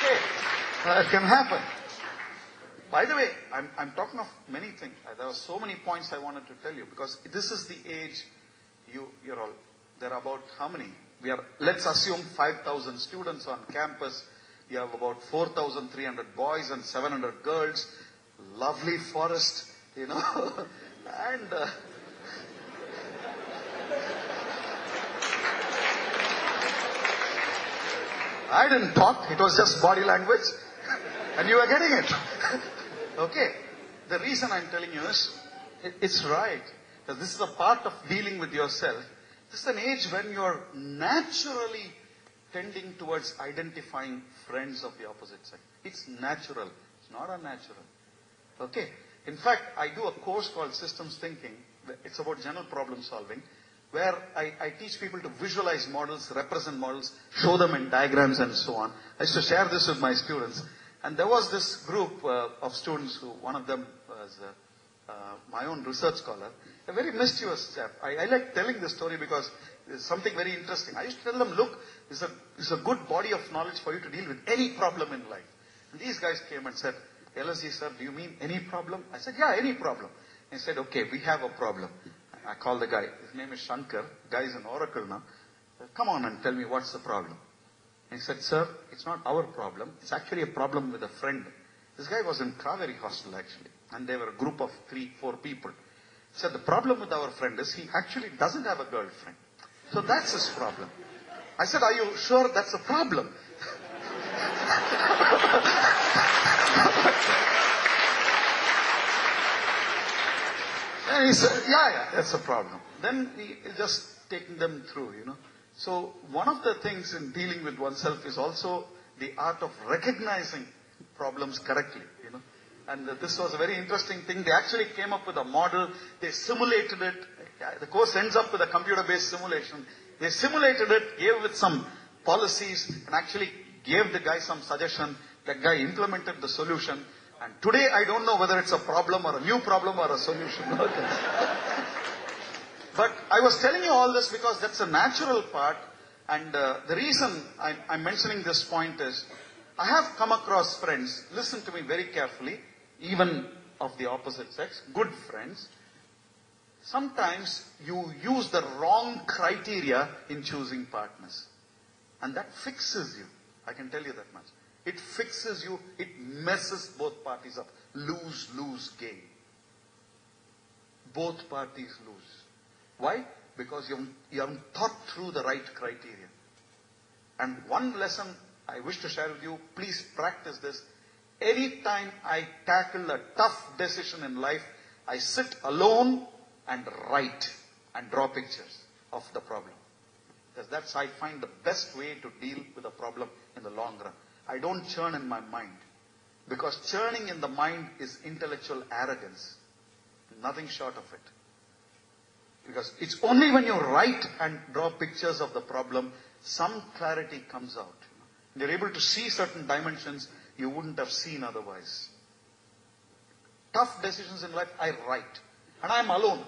Okay, that can happen. By the way, I'm talking of many things. There were so many points I wanted to tell you, because this is the age you're all. There are about how many? Let's assume 5,000 students on campus. You have about 4,300 boys and 700 girls. Lovely forest, and I didn't talk. It was just body language, and you were getting it. Okay. The reason I'm telling you is, it's right. Because this is a part of dealing with yourself. This is an age when you're naturally tending towards identifying friends of the opposite sex. It's natural. It's not unnatural. Okay. In fact, I do a course called Systems Thinking. It's about general problem solving, where I teach people to visualize models, represent models, show them in diagrams and so on. I used to share this with my students. And there was this group of students who, one of them was my own research scholar, a very mischievous chap. I like telling this story because it's something very interesting. I used to tell them, look, it's a good body of knowledge for you to deal with any problem in life. And these guys came and said, LSG sir, do you mean any problem? I said, yeah, any problem. And he said, okay, we have a problem. I called the guy. His name is Shankar. The guy is in Oracle now. Come on and tell me what's the problem. And he said, sir, it's not our problem. It's actually a problem with a friend. This guy was in Kaveri hostel actually. And they were a group of 3-4 people. He said, the problem with our friend is he actually doesn't have a girlfriend. So that's his problem. I said, are you sure that's a problem? And he said, yeah, that's a problem. Then he just taking them through, So one of the things in dealing with oneself is also the art of recognizing problems correctly, And this was a very interesting thing. They actually came up with a model. They simulated it. The course ends up with a computer-based simulation. They simulated it, gave it some policies, and actually gave the guy some suggestion. That guy implemented the solution. And today, I don't know whether it's a problem or a new problem or a solution. Okay. But I was telling you all this because that's a natural part. And the reason I'm mentioning this point is, I have come across friends, listen to me very carefully, even of the opposite sex, good friends. Sometimes you use the wrong criteria in choosing partners. And that fixes you. I can tell you that much. It fixes you. It messes both parties up. Lose game. Both parties lose. Why? Because you haven't thought through the right criteria. And one lesson I wish to share with you, please practice this. Anytime I tackle a tough decision in life, I sit alone and write and draw pictures of the problem. Because that's, I find, the best way to deal with a problem in the long run. I don't churn in my mind. Because churning in the mind is intellectual arrogance. Nothing short of it. Because it's only when you write and draw pictures of the problem, some clarity comes out. You're able to see certain dimensions you wouldn't have seen otherwise. Tough decisions in life, I write. And I'm alone.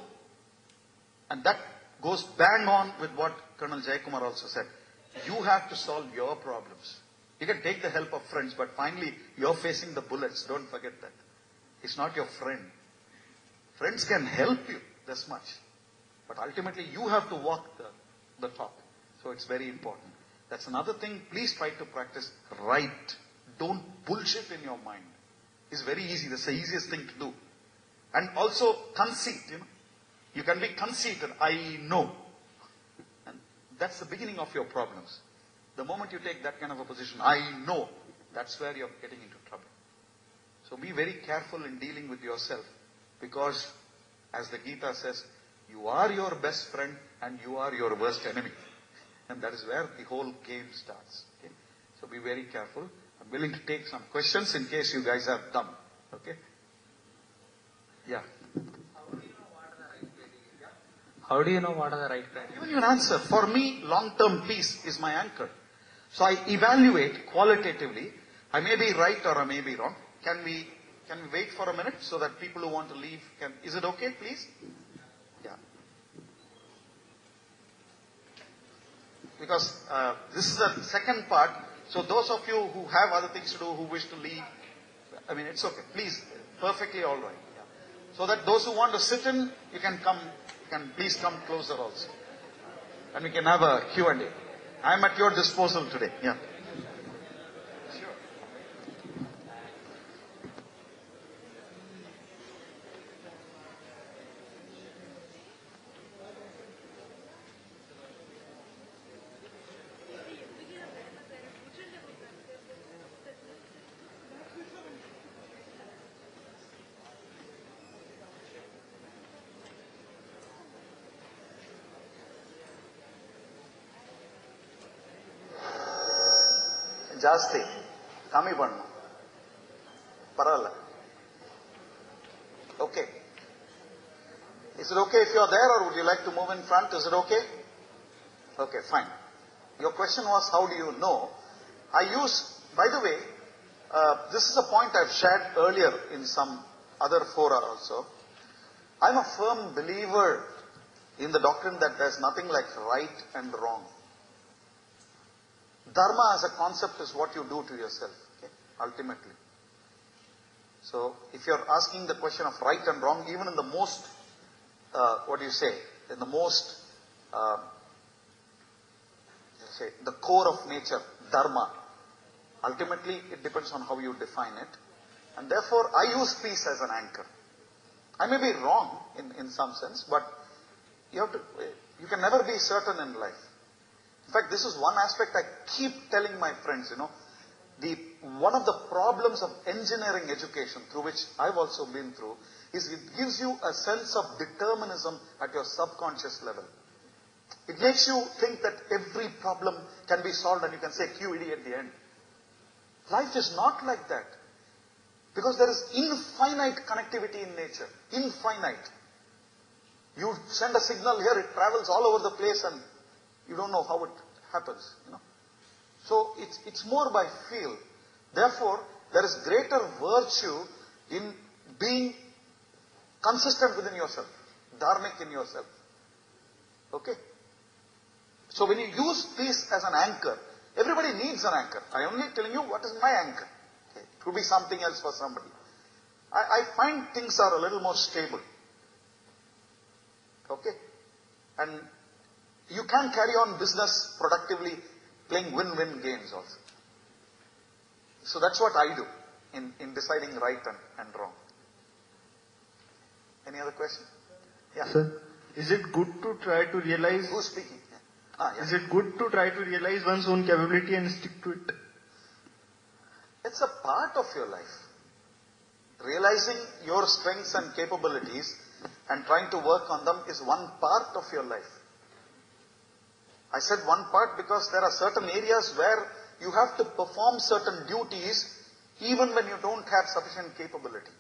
And that goes bang on with what Colonel Jayakumar also said. You have to solve your problems. You can take the help of friends, but finally you're facing the bullets. Don't forget that. It's not your friend. Friends can help you this much. But ultimately you have to walk the talk. So it's very important. That's another thing. Please try to practice. Write. Don't bullshit in your mind. It's very easy. That's the easiest thing to do. And also conceit. You can be conceited. I know. And that's the beginning of your problems. The moment you take that kind of a position, I know, that's where you're getting into trouble. So be very careful in dealing with yourself. Because, as the Gita says, you are your best friend and you are your worst enemy. And that is where the whole game starts. Okay? So be very careful. I'm willing to take some questions in case you guys are dumb. Okay? Yeah. How do you know what are the right criteria? Even your answer. For me, long-term peace is my anchor. So I evaluate qualitatively. I may be right or I may be wrong. Can we wait for a minute so that people who want to leave can... Is it okay, please? Yeah. Because this is the second part. So those of you who have other things to do, who wish to leave, I mean, it's okay. Please, perfectly all right. Yeah. So that those who want to sit in, you can come, please come closer also. And we can have a Q&A. I'm at your disposal today. Yeah. ಜಾಸ್ತಿ ಕಮ್ಮಿ ಬಣ್ಣ ಪರಲ್ಲ. Okay. Is it okay if you are there, or would you like to move in front? Is it okay? Okay, fine. Your question was, how do you know? By the way, this is a point I've shared earlier in some other fora also. I'm a firm believer in the doctrine that there's nothing like right and wrong. Dharma as a concept is what you do to yourself, okay, ultimately. So, if you're asking the question of right and wrong, even in the most, in the most, the core of nature, Dharma, ultimately it depends on how you define it. And therefore, I use peace as an anchor. I may be wrong in some sense, but you can never be certain in life. In fact, this is one aspect I keep telling my friends, one of the problems of engineering education, through which I've also been through, is it gives you a sense of determinism at your subconscious level. It makes you think that every problem can be solved and you can say QED at the end. Life is not like that. Because there is infinite connectivity in nature. Infinite. You send a signal here, it travels all over the place and you don't know how it happens, So it's more by feel. Therefore, there is greater virtue in being consistent within yourself, dharmic in yourself. Okay? So when you use peace as an anchor, everybody needs an anchor. I am only telling you what is my anchor. Okay? It could be something else for somebody. I find things are a little more stable. Okay? And you can carry on business productively playing win-win games also. So that's what I do in deciding right and wrong. Any other question? Yeah. Sir, is it good to try to realize... Who's speaking? Yeah. Is it good to try to realize one's own capability and stick to it? It's a part of your life. Realizing your strengths and capabilities and trying to work on them is one part of your life. I said one part because there are certain areas where you have to perform certain duties even when you don't have sufficient capability.